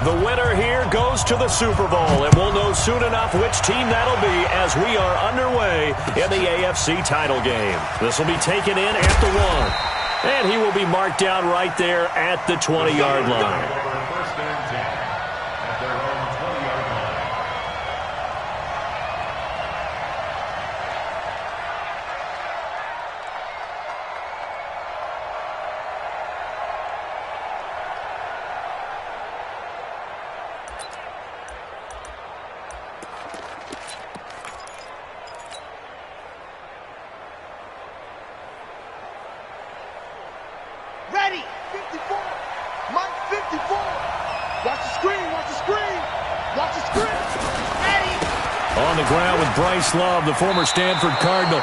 The winner here goes to the Super Bowl, and we'll know soon enough which team that'll be as we are underway in the AFC title game. This will be taken in at the 1, and he will be marked down right there at the 20-yard line. Ready, 54, Mike 54. Watch the screen, watch the screen, watch the screen. Ready. On the ground with Bryce Love, the former Stanford Cardinal.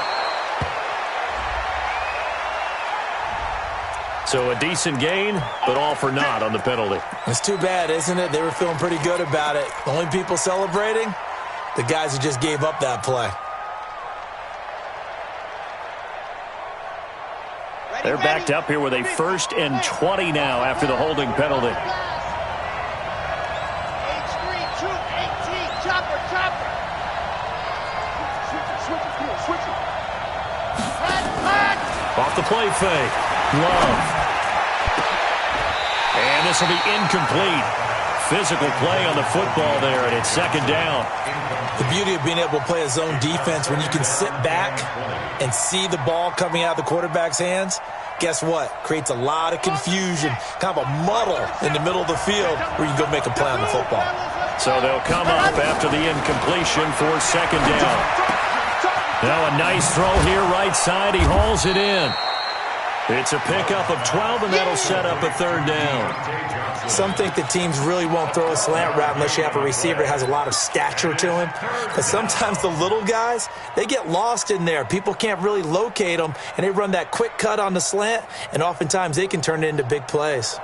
So a decent gain, but all for naught on the penalty. It's too bad, isn't it? They were feeling pretty good about it. The only people celebrating, the guys who just gave up that play. They're backed up here with a 1st and 20 now after the holding penalty. H3, 218, chopper, chopper. Switch it. Off the play fake. Love. And this will be incomplete. Physical play on the football there, and it's 2nd down. The beauty of being able to play a zone defense when you can sit back and see the ball coming out of the quarterback's hands, guess what? Creates a lot of confusion, kind of a muddle in the middle of the field where you can go make a play on the football. So they'll come up after the incompletion for 2nd down. Now a nice throw here right side. He hauls it in. It's a pickup of 12, and that'll set up a 3rd down. Some think that teams really won't throw a slant route unless you have a receiver that has a lot of stature to him. But sometimes the little guys, they get lost in there. People can't really locate them, and they run that quick cut on the slant, and oftentimes they can turn it into big plays.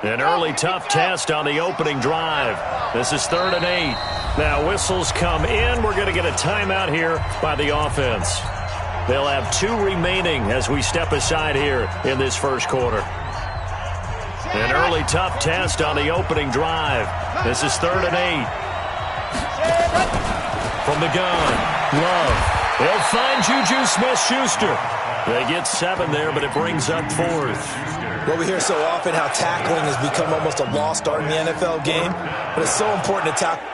An early tough test on the opening drive. This is 3rd and 8. Now whistles come in. We're going to get a timeout here by the offense. They'll have 2 remaining as we step aside here in this 1st quarter. An early tough test on the opening drive. This is 3rd and 8. From the gun, Love. They'll find Juju Smith-Schuster. They get 7 there, but it brings up 4th. Well, we hear so often how tackling has become almost a lost art in the NFL game, but it's so important to tackle.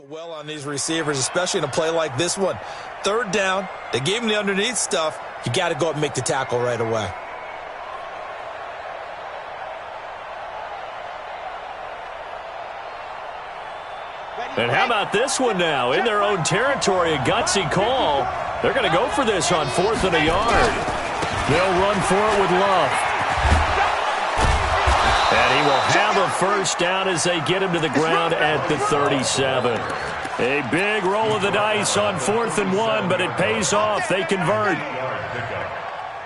Well on these receivers, especially in a play like this one. 3rd down, they gave him the underneath stuff. You got to go up and make the tackle right away. And how about this one now? In their own territory, a gutsy call. They're going to go for this on 4th and a yard. They'll run for it with Love. And first down as they get him to the ground at the 37. A big roll of the dice on 4th and 1, but it pays off. They convert.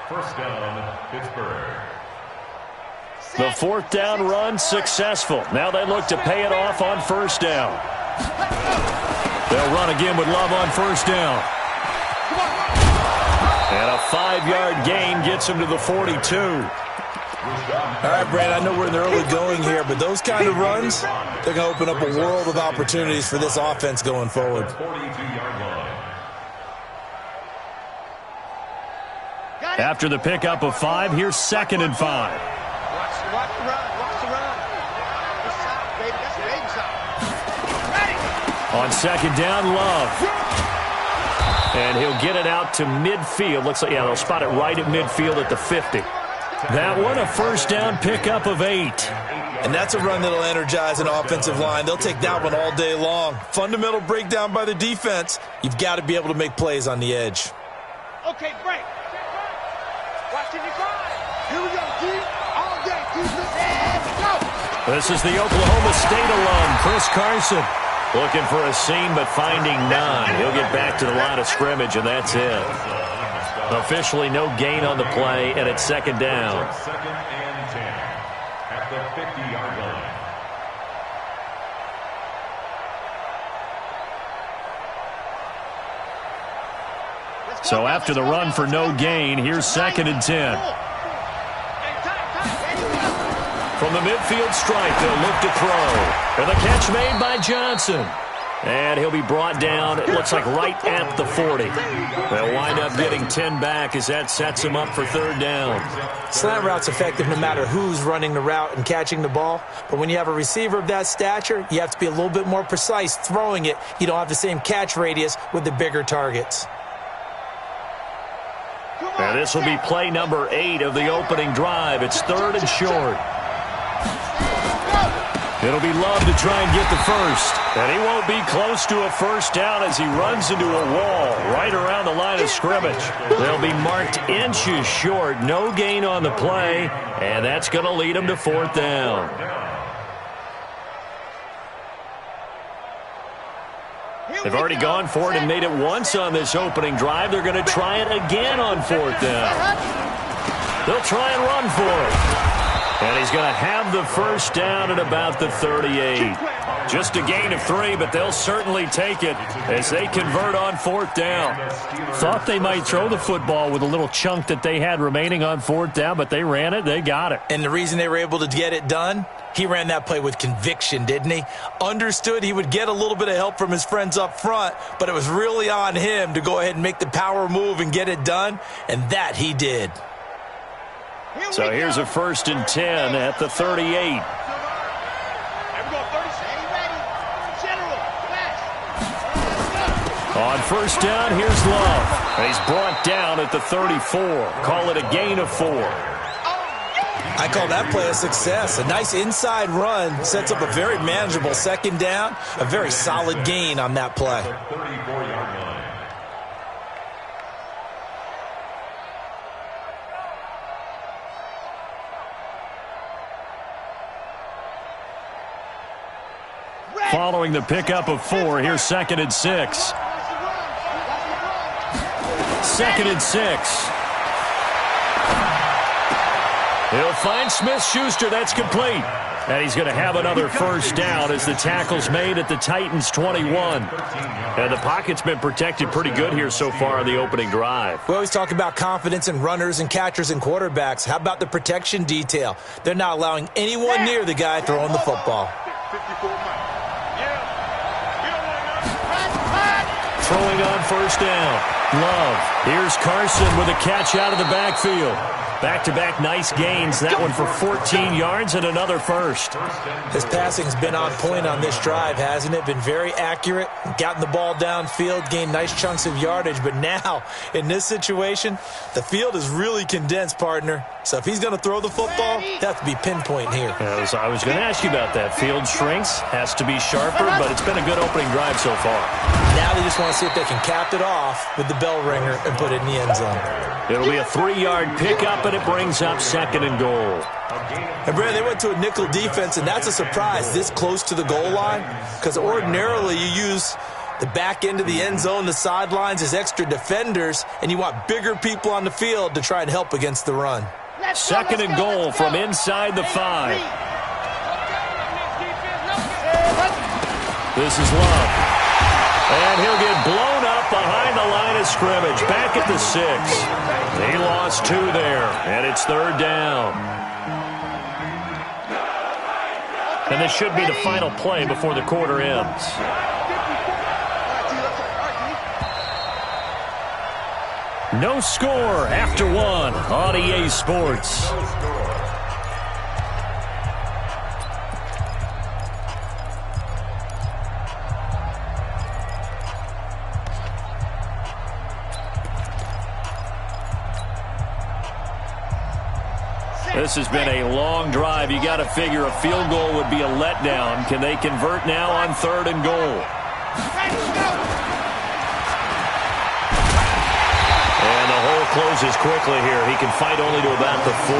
First down, Pittsburgh. The 4th down run successful. Now they look to pay it off on first down. They'll run again with Love on first down. And a 5-yard gain gets him to the 42. All right, Brad, I know we're in the early going here, but those kind of runs, they're going to open up a world of opportunities for this offense going forward. After the pickup of 5, here's 2nd and 5. Watch the run. Watch the run. That's side, baby. That's baby side. Ready. On 2nd down, Love. And he'll get it out to midfield. Looks like, yeah, they'll spot it right at midfield at the 50. That one, a first down pickup of 8. And that's a run that'll energize an offensive line. They'll take that one all day long. Fundamental breakdown by the defense. You've got to be able to make plays on the edge. Okay, break. Watch it drive. Here we go, D. All day, defense. Go. This is the Oklahoma State alum, Chris Carson. Looking for a seam, but finding none. He'll get back to the line of scrimmage, and that's it. Officially no gain on the play, and it's 2nd down. 2nd and 10 at the 50-yard line. So after the run for no gain, here's 2nd and 10. From the midfield stripe, they'll look to throw. And the catch made by Johnson. And he'll be brought down, it looks like right at the 40. They'll wind up getting 10 back as that sets them up for 3rd down. Slant route's effective no matter who's running the route and catching the ball. But when you have a receiver of that stature, you have to be a little bit more precise throwing it. You don't have the same catch radius with the bigger targets. Now this will be play number 8 of the opening drive. It's 3rd and short. It'll be Love to try and get the first. And he won't be close to a first down as he runs into a wall right around the line of scrimmage. They'll be marked inches short. No gain on the play. And that's going to lead him to 4th down. They've already gone for it and made it once on this opening drive. They're going to try it again on 4th down. They'll try and run for it. And he's going to have the first down at about the 38. Just a gain of 3, but they'll certainly take it as they convert on 4th down. Thought they might throw the football with a little chunk that they had remaining on 4th down, but they ran it. They got it. And the reason they were able to get it done, he ran that play with conviction, didn't he? Understood he would get a little bit of help from his friends up front, but it was really on him to go ahead and make the power move and get it done, and that he did. So here's a 1st and 10 at the 38. On first down, here's Love. And he's brought down at the 34. Call it a gain of 4. I call that play a success. A nice inside run sets up a very manageable 2nd down. A very solid gain on that play. 34-yard line. Following the pickup of 4, here's 2nd and 6. 2nd and 6. He'll find Smith-Schuster. That's complete. And he's going to have another first down as the tackle's made at the Titans' 21. And the pocket's been protected pretty good here so far on the opening drive. We always talk about confidence in runners and catchers and quarterbacks. How about the protection detail? They're not allowing anyone near the guy throwing the football. Throwing on first down. Love. Here's Carson with a catch out of the backfield. Back-to-back nice gains. That one for 14 yards and another first. His passing's been on point on this drive, hasn't it? Been very accurate. Gotten the ball downfield, gained nice chunks of yardage. But now, in this situation, the field is really condensed, partner. So if he's going to throw the football, they have to be pinpoint here. I was going to ask you about that. Field shrinks, has to be sharper, but it's been a good opening drive so far. Now they just want to see if they can cap it off with the bell ringer and put it in the end zone. It'll be a 3-yard pickup and it brings up 2nd and goal. And Brad, they went to a nickel defense, and that's a surprise this close to the goal line, because ordinarily you use the back end of the end zone, the sidelines as extra defenders, and you want bigger people on the field to try and help against the run. 2nd and goal from inside the 5. This is Love. And he'll get blown up behind the line of scrimmage, back at the 6. He lost 2 there, and it's 3rd down. And this should be the final play before the quarter ends. No score after 1 on EA Sports. This has been a long drive. You got to figure a field goal would be a letdown. Can they convert now on 3rd and goal? And the hole closes quickly here. He can fight only to about the 4.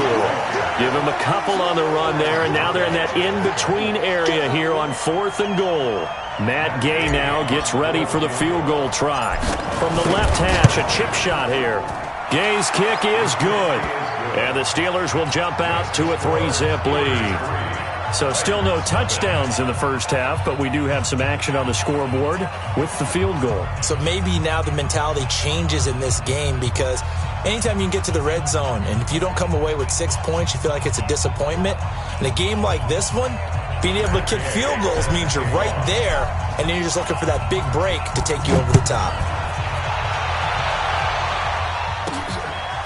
Give him a couple on the run there, and now they're in that in-between area here on 4th and goal. Matt Gay now gets ready for the field goal try. From the left hash, a chip shot here. Gay's kick is good. And the Steelers will jump out to a 3-zip lead. So still no touchdowns in the first half, but we do have some action on the scoreboard with the field goal. So maybe now the mentality changes in this game, because anytime you can get to the red zone, and if you don't come away with 6 points, you feel like it's a disappointment. In a game like this one, being able to kick field goals means you're right there, and then you're just looking for that big break to take you over the top.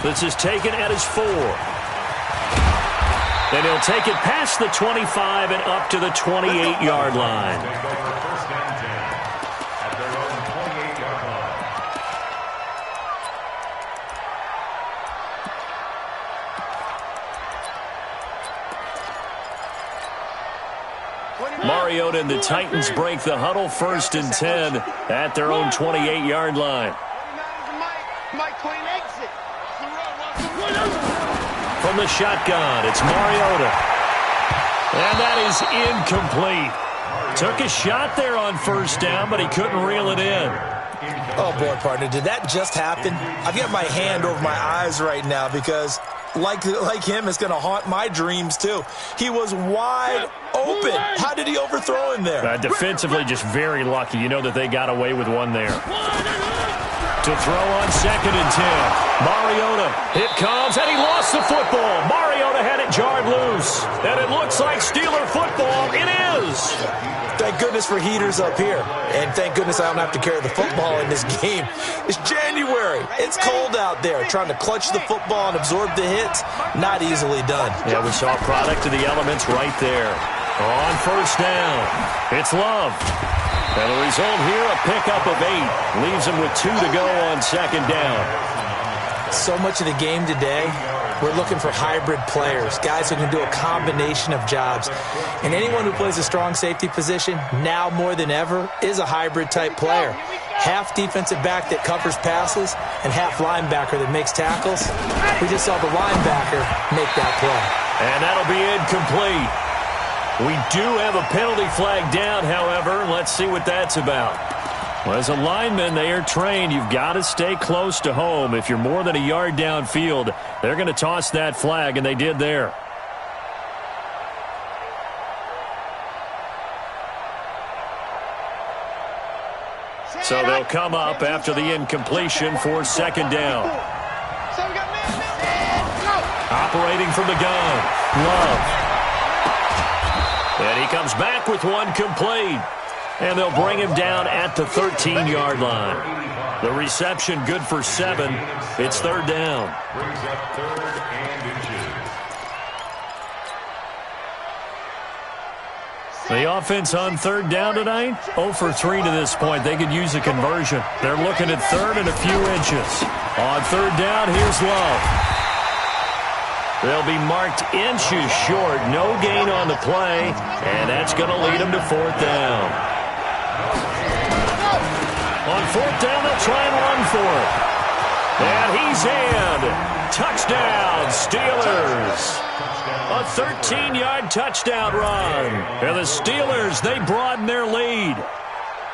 This is taken at his 4. And he'll take it past the 25 and up to the 28-yard line. Mariota and the Titans break the huddle, 1st and 10 at their own 28-yard line. From the shotgun, it's Mariota. And that is incomplete. Took a shot there on 1st down, but he couldn't reel it in. Oh, boy, partner, did that just happen? I've got my hand over my eyes right now because, like him, it's going to haunt my dreams, too. He was wide open. How did he overthrow him there? Defensively, just very lucky. You know that they got away with one there. To throw on 2nd and 10. Mariota, it comes, and he lost the football. Mariota had it jarred loose, and it looks like Steeler football. It is. Thank goodness for heaters up here, and thank goodness I don't have to carry the football in this game. It's January. It's cold out there. Trying to clutch the football and absorb the hits, not easily done. Yeah, we saw a product of the elements right there. On 1st down, it's Love. And the result here, a pickup of 8. Leaves him with 2 to go on 2nd down. So much of the game today, we're looking for hybrid players, guys who can do a combination of jobs. And anyone who plays a strong safety position, now more than ever, is a hybrid-type player. Half defensive back that covers passes and half linebacker that makes tackles. We just saw the linebacker make that play. And that'll be incomplete. We do have a penalty flag down, however. Let's see what that's about. Well, as a lineman, they are trained. You've got to stay close to home. If you're more than a yard downfield, they're going to toss that flag, and they did there. So they'll come up after the incompletion for 2nd down. Operating from the gun, Love. And he comes back with one complete. And they'll bring him down at the 13-yard line. The reception good for 7. It's 3rd down. Brings up 3rd and inches. The offense on 3rd down tonight, 0 for 3 to this point. They could use a conversion. They're looking at 3rd and a few inches. On 3rd down, here's Love. They'll be marked inches short. No gain on the play, and that's going to lead them to 4th down. On 4th down, they'll try and run for it. And he's in. Touchdown, Steelers. A 13-yard touchdown run. And the Steelers, they broaden their lead.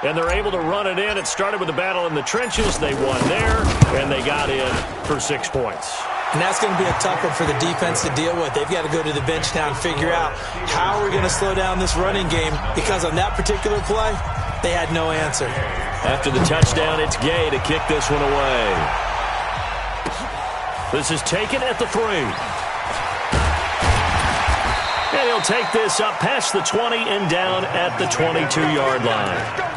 And they're able to run it in. It started with a battle in the trenches. They won there, and they got in for 6 points. And that's going to be a tough one for the defense to deal with. They've got to go to the bench now and figure out how we're going to slow down this running game, because on that particular play, they had no answer. After the touchdown, it's Gay to kick this one away. This is taken at the 3. And he'll take this up past the 20 and down at the 22-yard line.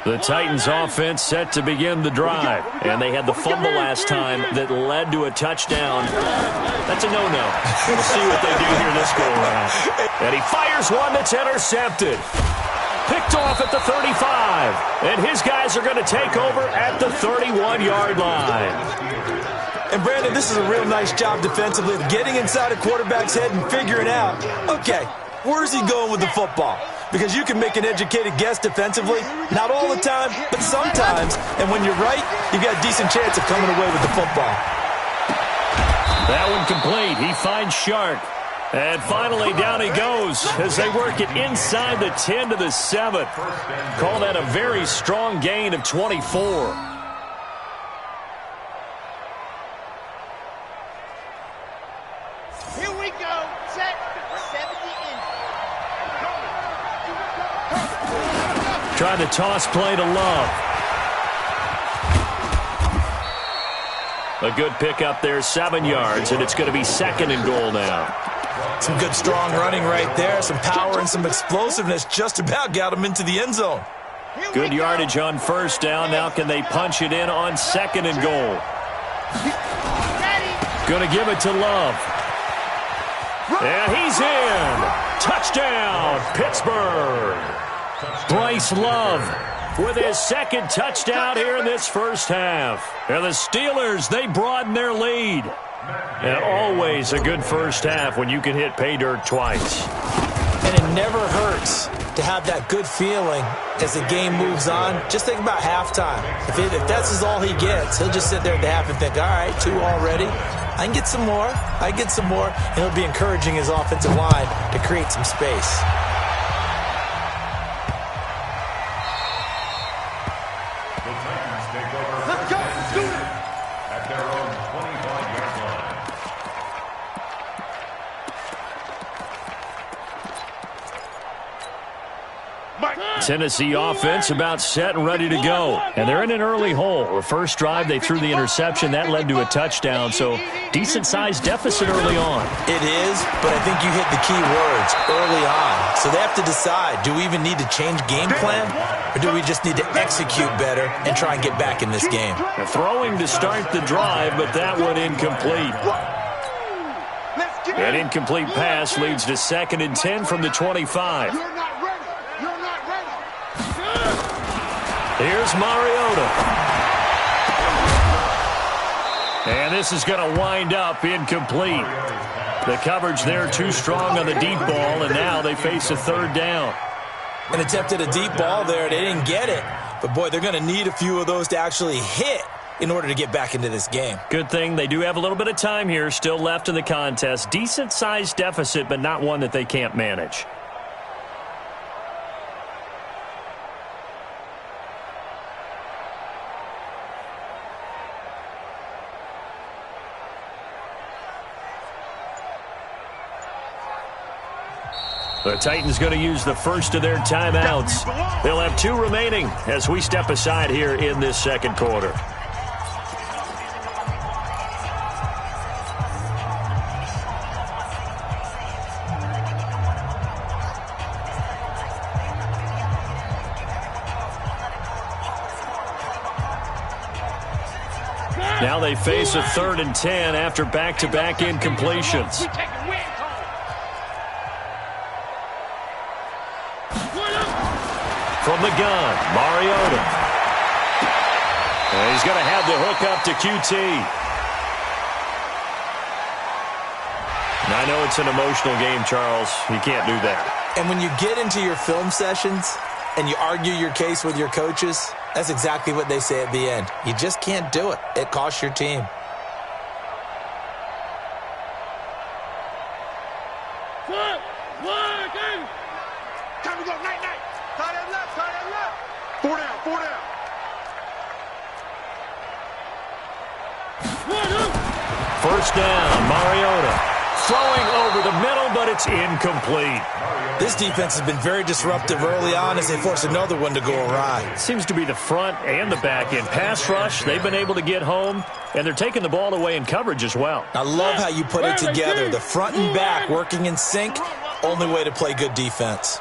The Titans offense set to begin the drive, and they had the fumble last time that led to a touchdown. That's a no-no. We'll see what they do here this go-around. And he fires one that's intercepted. Picked off at the 35, and his guys are going to take over at the 31-yard line. And, Brandon, this is a real nice job defensively of getting inside a quarterback's head and figuring out, okay, where's he going with the football? Because you can make an educated guess defensively, not all the time, but sometimes. And when you're right, you've got a decent chance of coming away with the football. That one complete. He finds Shark. And finally, down he goes as they work it inside the 10 to the 7. Call that a very strong gain of 24. Here we go. Set. 70 in. Trying to toss play to Love. A good pickup there, 7 yards, and it's going to be 2nd and goal now. Some good, strong running right there. Some power and some explosiveness just about got him into the end zone. Good yardage on 1st down. Now can they punch it in on 2nd and goal? Going to give it to Love. And he's in. Touchdown, Pittsburgh. Bryce Love with his 2nd touchdown here in this first half. And the Steelers, they broaden their lead. And always a good first half when you can hit pay dirt twice. And it never hurts to have that good feeling as the game moves on. Just think about halftime. If that's all he gets, he'll just sit there at the half and think, all right, 2 already. I can get some more. I can get some more. And he'll be encouraging his offensive line to create some space. Tennessee offense about set and ready to go. And they're in an early hole. The first drive, they threw the interception. That led to a touchdown, so decent-sized deficit early on. It is, but I think you hit the key words early on. So they have to decide, do we even need to change game plan, or do we just need to execute better and try and get back in this game? Throwing to start the drive, but that one incomplete. An incomplete pass leads to 2nd and 10 from the 25. Here's Mariota. And this is going to wind up incomplete. The coverage there too strong on the deep ball, and now they face a 3rd down. An attempt at a deep ball there. They didn't get it. But, boy, they're going to need a few of those to actually hit in order to get back into this game. Good thing they do have a little bit of time here still left in the contest. Decent-sized deficit, but not one that they can't manage. The Titans going to use the first of their timeouts. They'll have 2 remaining as we step aside here in this 2nd quarter. Now they face a 3rd and 10 after back-to-back incompletions. From the gun, Mariota. And he's going to have the hook up to QT. I know it's an emotional game, Charles. You can't do that. And when you get into your film sessions and you argue your case with your coaches, that's exactly what they say at the end. You just can't do it. It costs your team. Time to go, night, night. Tie that left, tie that left. 4 down, 4 down. First down, Mariota. Throwing over the middle, but it's incomplete. This defense has been very disruptive early on as they force another one to go awry. Seems to be the front and the back end. Pass rush, they've been able to get home, and they're taking the ball away in coverage as well. I love how you put it together. The front and back working in sync, only way to play good defense.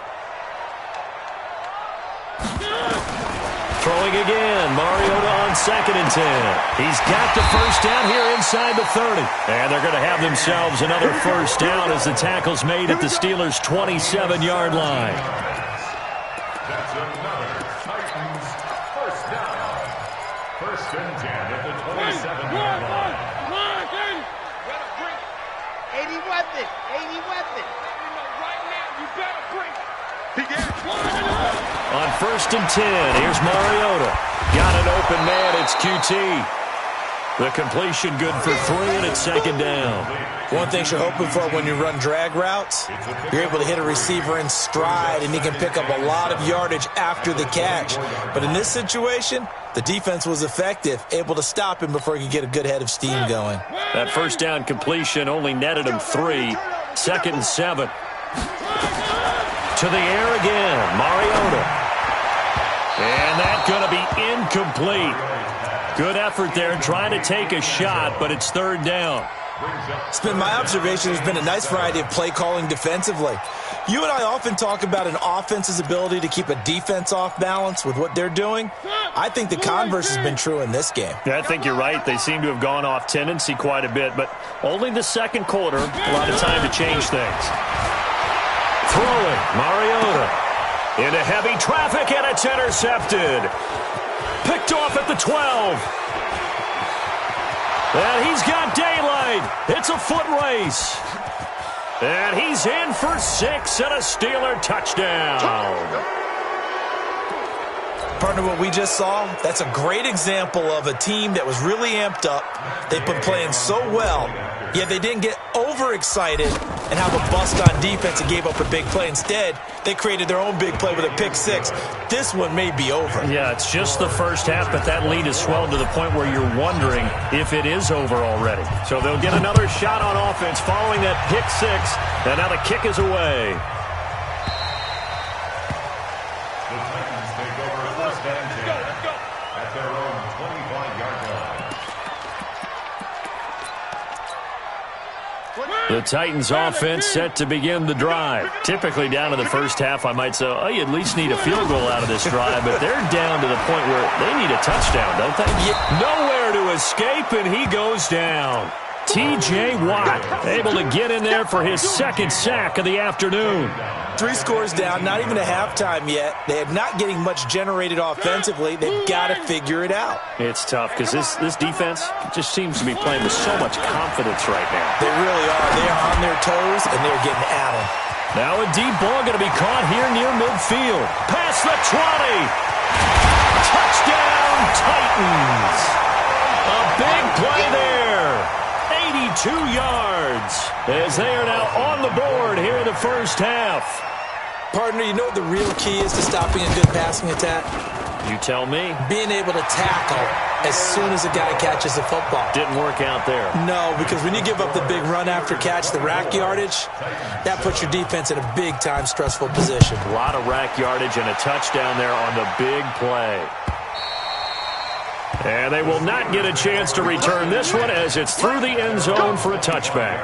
Throwing again, Mariota on 2nd and 10. He's got the first down here inside the 30. And they're going to have themselves another first down as the tackle's made at the Steelers' 27-yard line. That's another Titans first down. First and 10 at the 27-yard line. 80 weapon, 80 weapon. Right now, you better bring it. He gets On 1st and 10, here's Mariota. Got an open man, it's QT. The completion good for 3, and it's 2nd down. One thing you're hoping for when you run drag routes, you're able to hit a receiver in stride, and he can pick up a lot of yardage after the catch. But in this situation, the defense was effective, able to stop him before he could get a good head of steam going. That first down completion only netted him 3. 2nd and 7. To the air again, Mariota. And that's going to be incomplete. Good effort there trying to take a shot, but it's 3rd down. It's been my observation there's been a nice variety of play calling defensively. You and I often talk about an offense's ability to keep a defense off balance with what they're doing. I think the converse has been true in this game. Yeah, I think you're right. They seem to have gone off tendency quite a bit, but only the 2nd quarter, a lot of time to change things. Throwing, Mariota. Into heavy traffic, and it's intercepted. Picked off at the 12. And he's got daylight. It's a foot race. And he's in for 6 and a Steeler touchdown. Partner, what we just saw, that's a great example of a team that was really amped up. They've been playing so well, yet they didn't get overexcited and have a bust on defense and gave up a big play. Instead, they created their own big play with a pick 6. This one may be over. Yeah, it's just the first half, but that lead has swelled to the point where you're wondering if it is over already. So they'll get another shot on offense following that pick 6, and now the kick is away. The Titans take over first and 10 at their own 25-yard line. The Titans offense set to begin the drive. Typically down to the first half, I might say, oh, you at least need a field goal out of this drive, but they're down to the point where they need a touchdown, don't they? Nowhere to escape, and he goes down. T.J. Watt able to get in there for his 2nd sack of the afternoon. 3 scores down, not even a halftime yet. They are not getting much generated offensively. They've got to figure it out. It's tough because this defense just seems to be playing with so much confidence right now. They really are. They are on their toes, and they're getting at them. Now a deep ball going to be caught here near midfield. Past the 20. Touchdown, Titans. A big play there. 82 yards as they are now on the board here in the first half. Partner, you know what the real key is to stopping a good passing attack? You tell me. Being able to tackle as soon as a guy catches the football. Didn't work out there. No, because when you give up the big run after catch, the rack yardage, that puts your defense in a big-time stressful position. A lot of rack yardage and a touchdown there on the big play. And they will not get a chance to return this one as it's through the end zone for a touchback.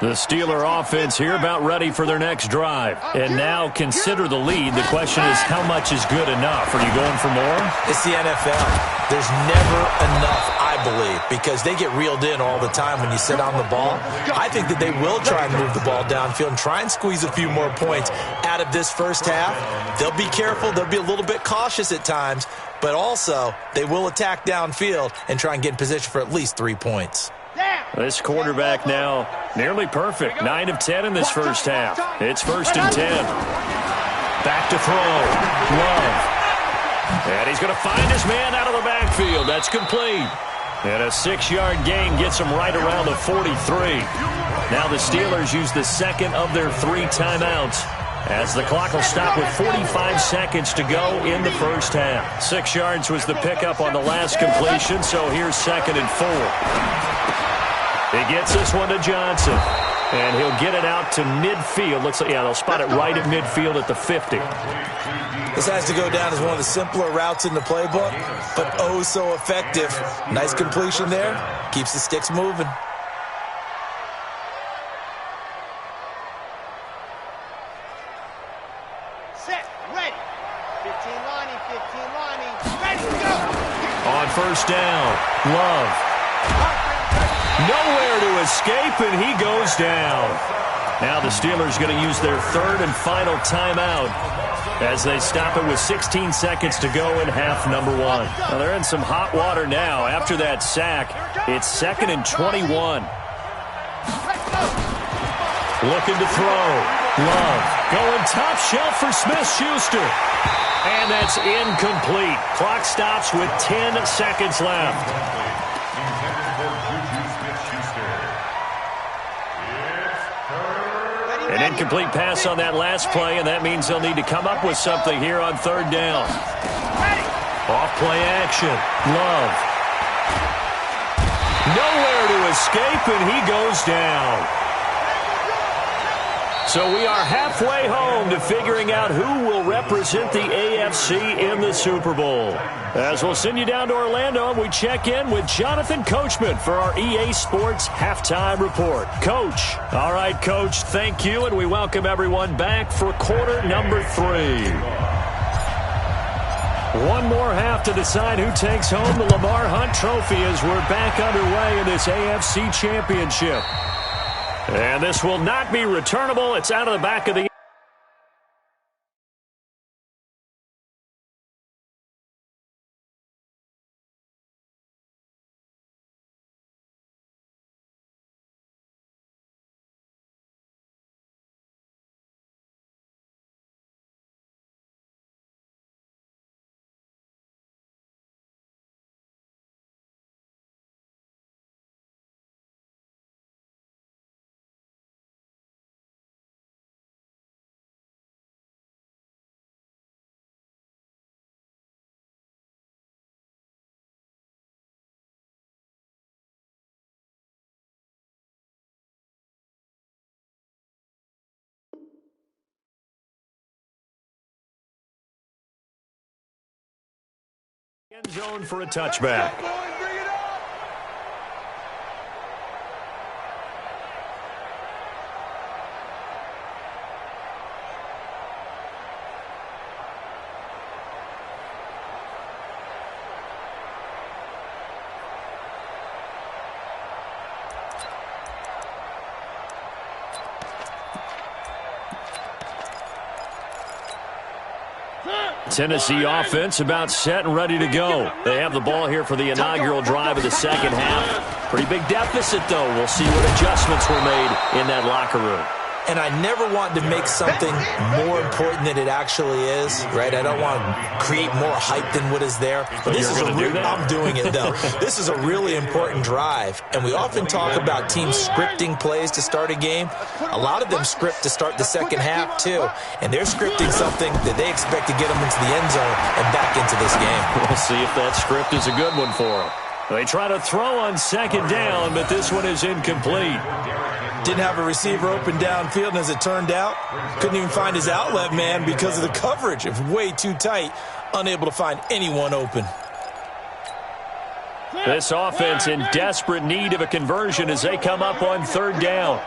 The Steeler offense here about ready for their next drive. And now consider the lead. The question is, how much is good enough? Are you going for more? It's the NFL. There's never enough, I believe, because they get reeled in all the time when you sit on the ball. I think that they will try and move the ball downfield and try and squeeze a few more points out of this first half. They'll be careful. They'll be a little bit cautious at times, but also they will attack downfield and try and get in position for at least 3 points. This quarterback now nearly perfect. 9 of 10 in this first half. It's 1st and 10. Back to throw. Love. And he's going to find his man out of the backfield. That's complete. And a 6-yard gain gets him right around the 43. Now the Steelers use the second of their 3 timeouts, as the clock will stop with 45 seconds to go in the first half. 6 yards was the pickup on the last completion, so here's 2nd and 4. He gets this one to Johnson, and he'll get it out to midfield. Looks like, yeah, they'll spot it right at midfield at the 50. This has to go down as one of the simpler routes in the playbook, but oh so effective. Nice completion there. Keeps the sticks moving. Set, ready. 15 lining, 15 lining. Ready, go. On first down, Love. Nowhere to escape, and he goes down. Now the Steelers going to use their 3rd and final timeout as they stop it with 16 seconds to go in half number 1. Now they're in some hot water now. After that sack, it's 2nd and 21. Looking to throw. Love going top shelf for Smith-Schuster. And that's incomplete. Clock stops with 10 seconds left. An incomplete pass on that last play, and that means they'll need to come up with something here on 3rd down. Off play action. Love. Nowhere to escape, and he goes down. So we are halfway home to figuring out who will represent the AFC in the Super Bowl. As we'll send you down to Orlando, and we check in with Jonathan Coachman for our EA Sports Halftime Report. Coach. All right, Coach, thank you, and we welcome everyone back for quarter number 3. One more half to decide who takes home the Lamar Hunt Trophy as we're back underway in this AFC Championship. And this will not be returnable. It's out of the back of the end zone for a touchback. Tennessee offense about set and ready to go. They have the ball here for the inaugural drive of the second half. Pretty big deficit, though. We'll see what adjustments were made in that locker room. And I never want to make something more important than it actually is, right? I don't want to create more hype than what is there. But this is I'm doing it, though. This is a really important drive. And we often talk about teams scripting plays to start a game. A lot of them script to start the second half, too. And they're scripting something that they expect to get them into the end zone and back into this game. We'll see if that script is a good one for them. They try to throw on second down, but this one is incomplete. Didn't have a receiver open downfield, and as it turned out, couldn't even find his outlet man because of the coverage. It was way too tight, unable to find anyone open. This offense in desperate need of a conversion as they come up on third down.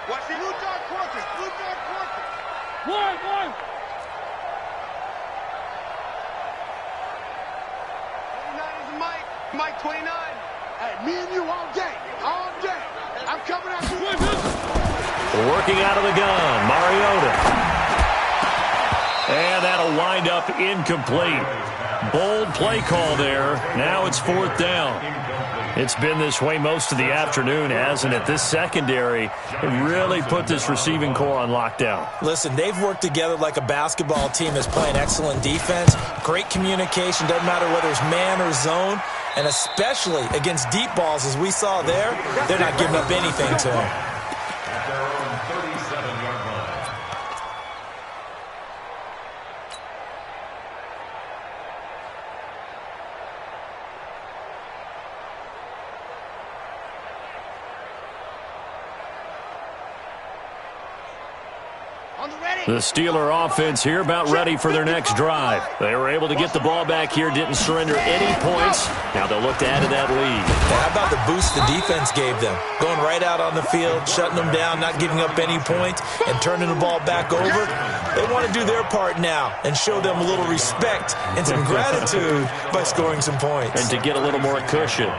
Watch the blue dark quarters. Blue dark quarters. 29 is Mike. Mike 29. Hey, me and you all day. All day. I'm coming out you. Working out of the gun, Mariota. And that'll wind up incomplete. Bold play call there. Now it's 4th down. It's been this way most of the afternoon, hasn't it? This secondary really put this receiving core on lockdown. Listen, they've worked together like a basketball team that's playing excellent defense. Great communication, doesn't matter whether it's man or zone. And especially against deep balls, as we saw there, they're not giving up anything to them. At their own 37-yard line. The Steeler offense here about ready for their next drive. They were able to get the ball back here, didn't surrender any points. Now they'll look to add to that lead. How about the boost the defense gave them? Going right out on the field, shutting them down, not giving up any points, and turning the ball back over. They want to do their part now and show them a little respect and some gratitude by scoring some points. And to get a little more cushion.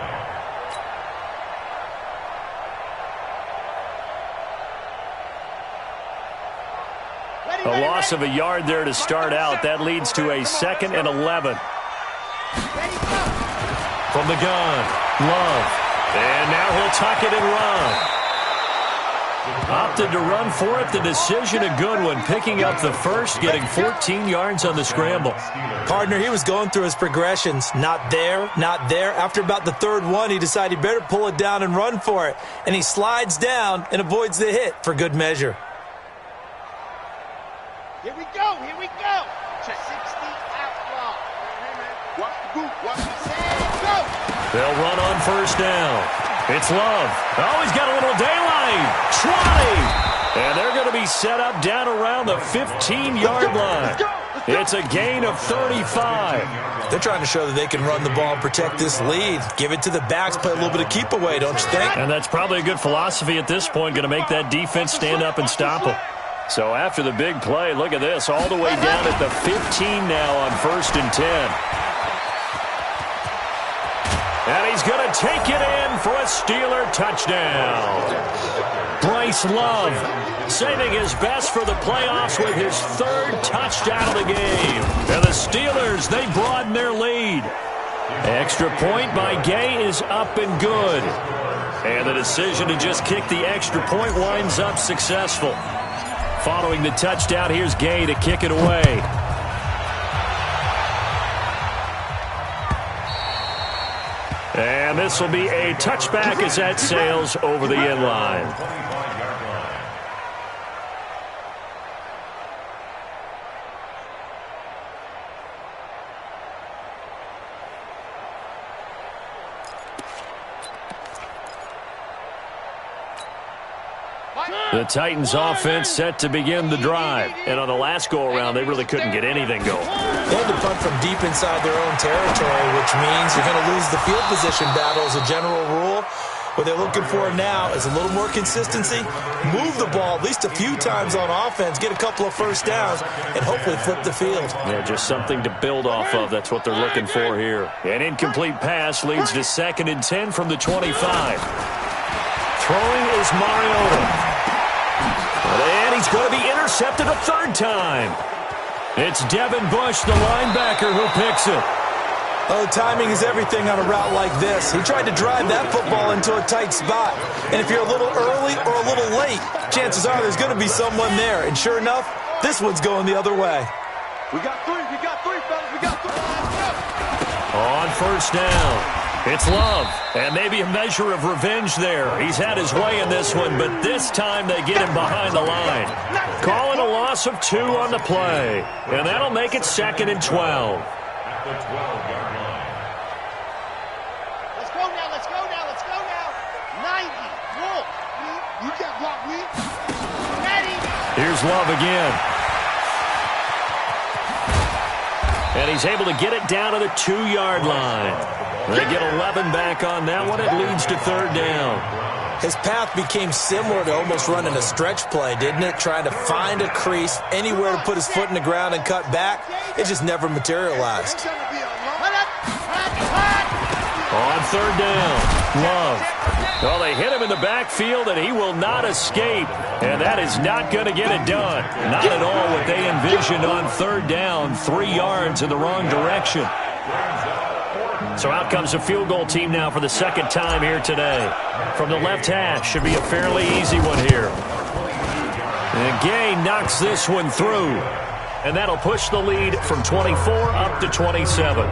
A loss of a yard there to start out. That leads to a 2nd and 11. From the gun, Love. And now he'll tuck it and run. Opted to run for it. The decision a good one. Picking up the first, getting 14 yards on the scramble. Partner, he was going through his progressions. Not there, not there. After about the 3rd one, he decided he better pull it down and run for it. And he slides down and avoids the hit for good measure. Here we go. Here we go. 60 outlaw. Hey, man. Watch the boot. Watch the sand. Go. They'll run on 1st down. It's Love. Oh, he's got a little daylight. 20. And they're going to be set up down around the 15-yard line. It's a gain of 35. They're trying to show that they can run the ball and protect this lead. Give it to the backs, play a little bit of keep away, don't you think? And that's probably a good philosophy at this point. Going to make that defense stand up and stop them. So after the big play, look at this, all the way down at the 15 now on 1st and 10. And he's going to take it in for a Steeler touchdown. Bryce Love saving his best for the playoffs with his 3rd touchdown of the game. And the Steelers, they broaden their lead. Extra point by Gay is up and good. And the decision to just kick the extra point winds up successful. Following the touchdown, here's Gay to kick it away. And this will be a touchback as that sails over the end line. The Titans offense set to begin the drive. And on the last go-around, they really couldn't get anything going. They had to punt from deep inside their own territory, which means you're going to lose the field position battle as a general rule. What they're looking for now is a little more consistency, move the ball at least a few times on offense, get a couple of 1st downs, and hopefully flip the field. Yeah, just something to build off of. That's what they're looking for here. An incomplete pass leads to 2nd and 10 from the 25. Throwing is Mariota. And he's going to be intercepted a 3rd time. It's Devin Bush, the linebacker, who picks it. Oh, timing is everything on a route like this. He tried to drive that football into a tight spot. And if you're a little early or a little late, chances are there's going to be someone there. And sure enough, this one's going the other way. We got 3. We got 3, fellas. We got 3. On 1st down, it's Love. And maybe a measure of revenge there. He's had his way in this one, but this time they get him behind the line. Calling a loss of 2 on the play. And that'll make it 2nd and 12. At the 12-yard line. Let's go now. Let's go now. Let's go now. 90. Wolf. You can't block me. Ready. Here's Love again. And he's able to get it down to the 2-yard line. They get 11 back on that one. It leads to third down. His path became similar to almost running a stretch play, didn't it? Trying to find a crease, anywhere to put his foot in the ground and cut back. It just never materialized. On third down, Love. Well, they hit him in the backfield, and he will not escape. And that is not going to get it done. Not at all what they envisioned on third down. 3 yards in the wrong direction. So out comes a field goal team now for the second time here today. From the left hash, should be a fairly easy one here. And Gay knocks this one through. And that'll push the lead from 24 up to 27.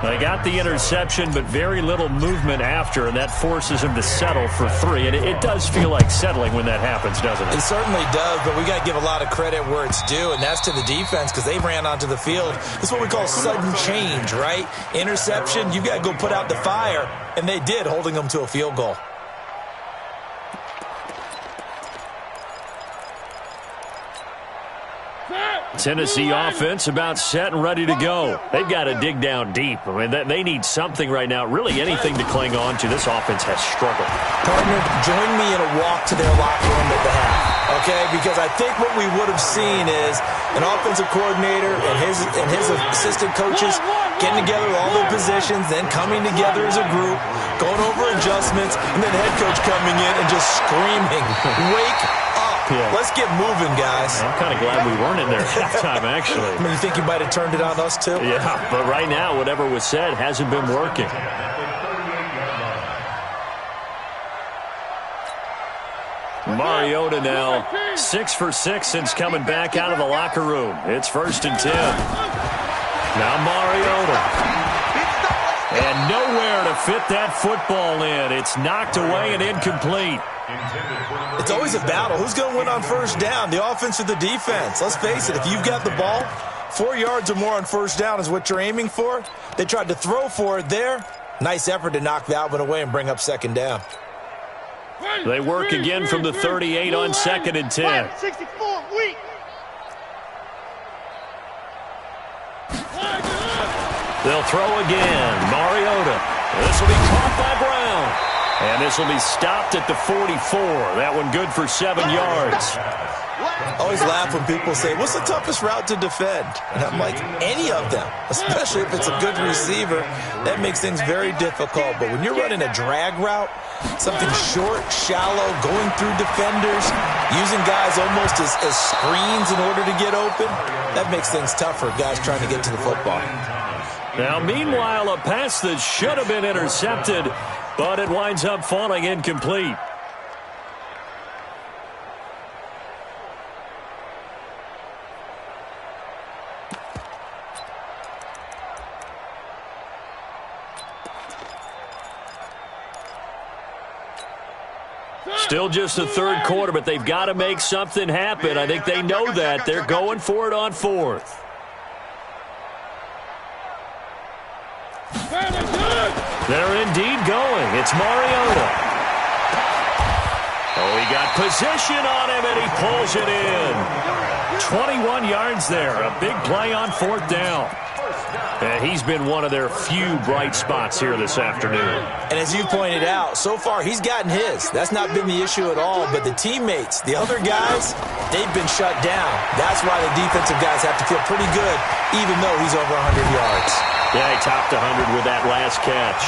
They got the interception, but very little movement after, and that forces him to settle for 3. And it does feel like settling when that happens, doesn't it? It certainly does, but we got to give a lot of credit where it's due, and that's to the defense because they ran onto the field. It's what we call sudden change, right? Interception, you got to go put out the fire, and they did, holding them to a field goal. Tennessee offense about set and ready to go. They've got to dig down deep. I mean, they need something right now, really anything to cling on to. This offense has struggled. Partner, join me in a walk to their locker room at the half, okay? Because I think what we would have seen is an offensive coordinator and his assistant coaches getting together with all their positions, then coming together as a group, going over adjustments, and then the head coach coming in and just screaming, wake up. Yeah. Let's get moving, guys. I'm kind of glad we weren't in there at halftime, actually. I mean, you think you might have turned it on us, too? Yeah, but right now, whatever was said hasn't been working. Mariota now 6 for 6 since coming back out of the locker room. It's 1st and 10. Now Mariota. And nowhere to fit that football in. It's knocked away and incomplete. It's always a battle. Who's going to win on first down, the offense or the defense? Let's face it, if you've got the ball, 4 yards or more on first down is what you're aiming for. They tried to throw for it there. Nice effort to knock that one away and bring up second down. They work again from the 38 on 2nd and 10. 64, weak. They'll throw again. Mariota. This will be caught by Brown. And this will be stopped at the 44. That one good for 7 yards. I always laugh when people say, what's the toughest route to defend? And I'm like, any of them, especially if it's a good receiver. That makes things very difficult. But when you're running a drag route, something short, shallow, going through defenders, using guys almost as screens in order to get open, that makes things tougher, guys trying to get to the football. Now, meanwhile, a pass that should have been intercepted, but it winds up falling incomplete. Still just the third quarter, but they've got to make something happen. I think they know that. They're going for it on 4th. They're indeed going. It's Mariota. Oh, he got position on him, and he pulls it in. 21 yards there. A big play on 4th down. And he's been one of their few bright spots here this afternoon. And as you pointed out, so far he's gotten his. That's not been the issue at all. But the teammates, the other guys, they've been shut down. That's why the defensive guys have to feel pretty good, even though he's over 100 yards. Yeah, he topped 100 with that last catch.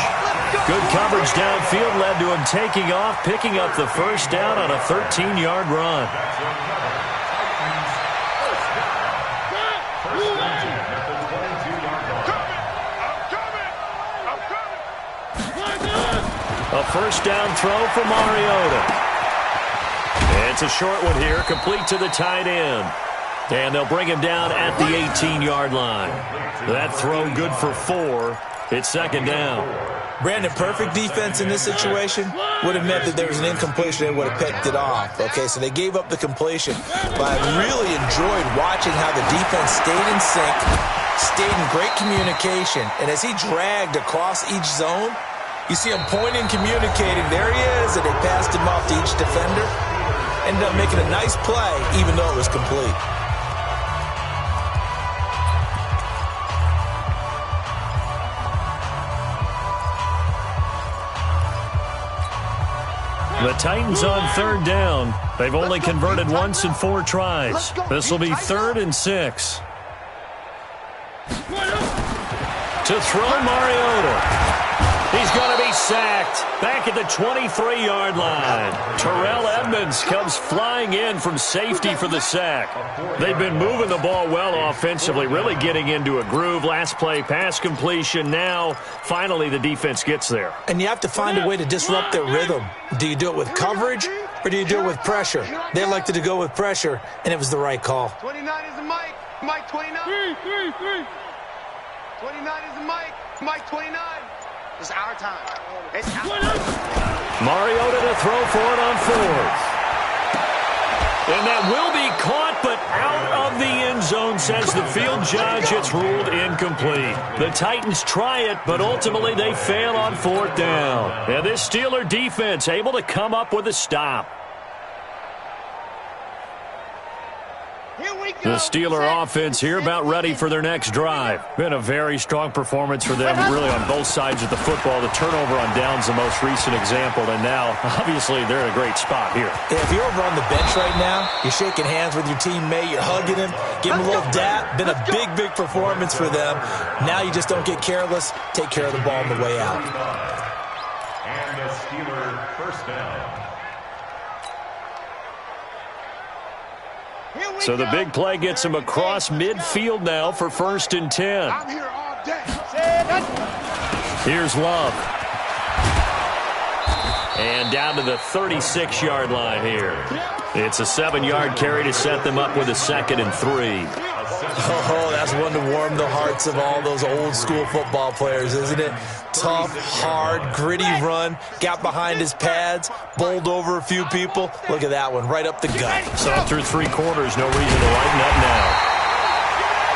Good coverage downfield led to him taking off, picking up the first down on a 13-yard run. A first down throw for Mariota. It's a short one here, complete to the tight end. And they'll bring him down at the 18-yard line. That throw good for 4. It's 2nd down. Brandon, perfect defense in this situation would have meant that there was an incompletion. They would have picked it off. Okay, so they gave up the completion. But I really enjoyed watching how the defense stayed in sync, stayed in great communication. And as he dragged across each zone, you see him pointing, communicating. There he is, and they passed him off to each defender. Ended up making a nice play, even though it was complete. The Titans on third down. They've only converted once in 4 tries. This will be 3rd and 6. To throw, Mariota. He's going to be sacked back at the 23-yard line. Terrell Edmonds comes flying in from safety for the sack. They've been moving the ball well offensively, really getting into a groove. Last play, pass completion. Now, finally, the defense gets there. And you have to find a way to disrupt their rhythm. Do you do it with coverage or do you do it with pressure? They elected to go with pressure, and it was the right call. 29 is the Mike. Mike 29. 29 is the Mike. Mike 29. It's our time. It's our time. Mariota to throw for it on 4th. And that will be caught, but out of the end zone, says the field judge. It's ruled incomplete. The Titans try it, but ultimately they fail on 4th down. And this Steeler defense able to come up with a stop. The Steeler offense here about ready for their next drive. Been a very strong performance for them, really, on both sides of the football. The turnover on downs the most recent example, and now, obviously, they're in a great spot here. Yeah, if you're over on the bench right now, you're shaking hands with your teammate, you're hugging him, giving him a little dap. Been a big, big performance for them. Now you just don't get careless. Take care of the ball on the way out. And the Steeler first down. So the big play gets him across midfield now for 1st and 10. I'm here all day. Here's Love. And down to the 36-yard line here. It's a 7-yard carry to set them up with a 2nd and 3. Oh, that's one to warm the hearts of all those old-school football players, isn't it? Tough, hard, gritty run, got behind his pads, bowled over a few people. Look at that one, right up the gut. So through 3 quarters, no reason to lighten up now.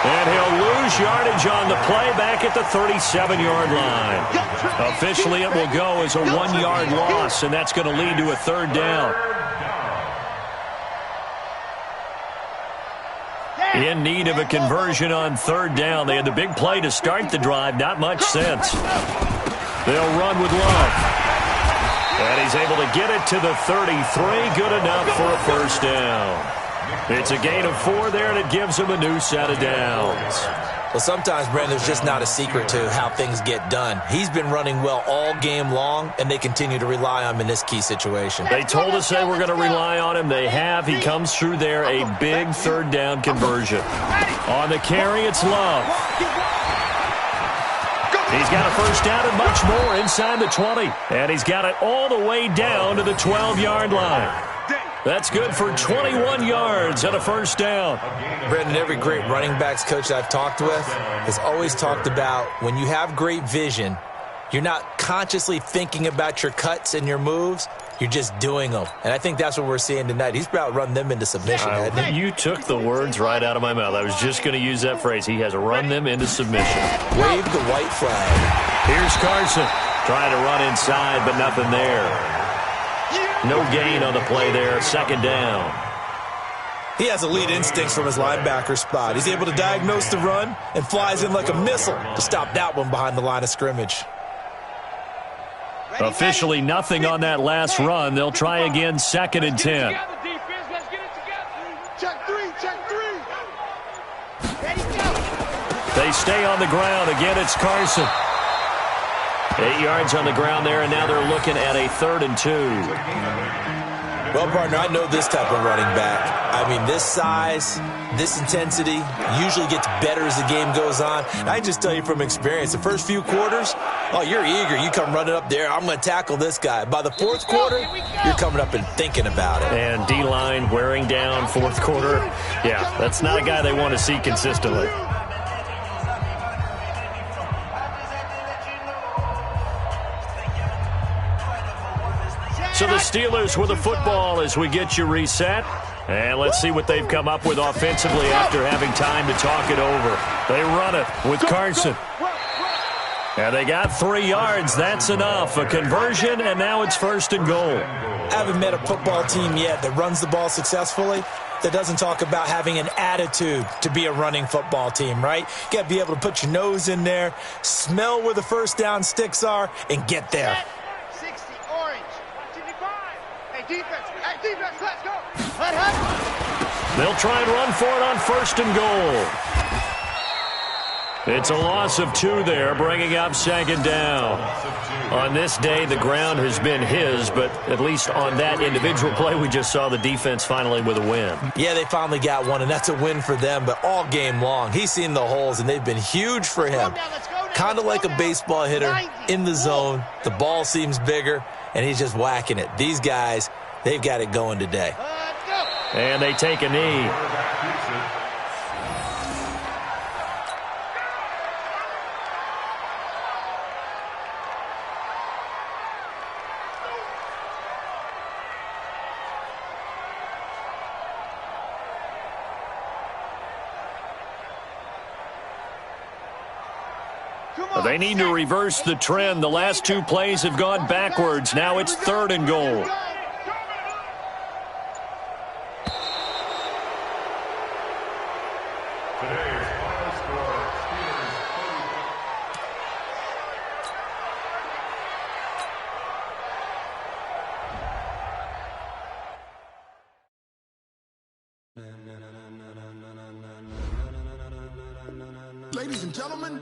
And he'll lose yardage on the play back at the 37-yard line. Officially, it will go as a 1-yard loss, and that's going to lead to a 3rd down. In need of a conversion on 3rd down. They had the big play to start the drive. Not much sense. They'll run with Love. And he's able to get it to the 33. Good enough for a 1st down. It's a gain of 4 there, and it gives him a new set of downs. Well, sometimes, Brandon, there's just not a secret to how things get done. He's been running well all game long, and they continue to rely on him in this key situation. They told us they were going to rely on him. They have. He comes through there, a big 3rd down conversion. On the carry, it's Love. He's got a 1st down and much more inside the 20. And he's got it all the way down to the 12-yard line. That's good for 21 yards and a 1st down. Brendan, every great running backs coach I've talked with has always talked about when you have great vision, you're not consciously thinking about your cuts and your moves. You're just doing them. And I think that's what we're seeing tonight. He's about run them into submission, hasn't he? You took the words right out of my mouth. I was just going to use that phrase. He has run them into submission. Wave the white flag. Here's Carson trying to run inside, but nothing there. No gain on the play there. 2nd down. He has elite instincts from his linebacker spot. He's able to diagnose the run and flies in like a missile to stop that one behind the line of scrimmage. Officially nothing on that last run. They'll try again, 2nd and 10. Check 3, check 3. They stay on the ground. Again, it's Carson. 8 yards on the ground there, and now they're looking at a 3rd and 2. Well, partner, I know this type of running back. I mean, this size, this intensity usually gets better as the game goes on. And I just tell you from experience, the first few quarters, oh, you're eager. You come running up there, I'm going to tackle this guy. By the 4th quarter, you're coming up and thinking about it. And D-line wearing down 4th quarter. Yeah, that's not a guy they want to see consistently. So the Steelers with the football as we get you reset. And let's see what they've come up with offensively after having time to talk it over. They run it with Carson. And they got 3 yards. That's enough. A conversion, and now it's 1st and goal. I haven't met a football team yet that runs the ball successfully that doesn't talk about having an attitude to be a running football team, right? You got to be able to put your nose in there, smell where the 1st down sticks are, and get there. defense, let's go. Let happen. They'll try and run for it on 1st and goal. It's a loss of 2 there, bringing up 2nd down. On this day, the ground has been his, but at least on that individual play, we just saw the defense finally with a win. Yeah, they finally got one, and that's a win for them, but all game long, he's seen the holes, and they've been huge for him. Kind of like a baseball hitter in the zone. The ball seems bigger, and he's just whacking it. These guys, they've got it going today. And they take a knee. They need to reverse the trend. The last 2 plays have gone backwards. Now it's 3rd and goal. Today's final score, Steelers 30. Ladies and gentlemen,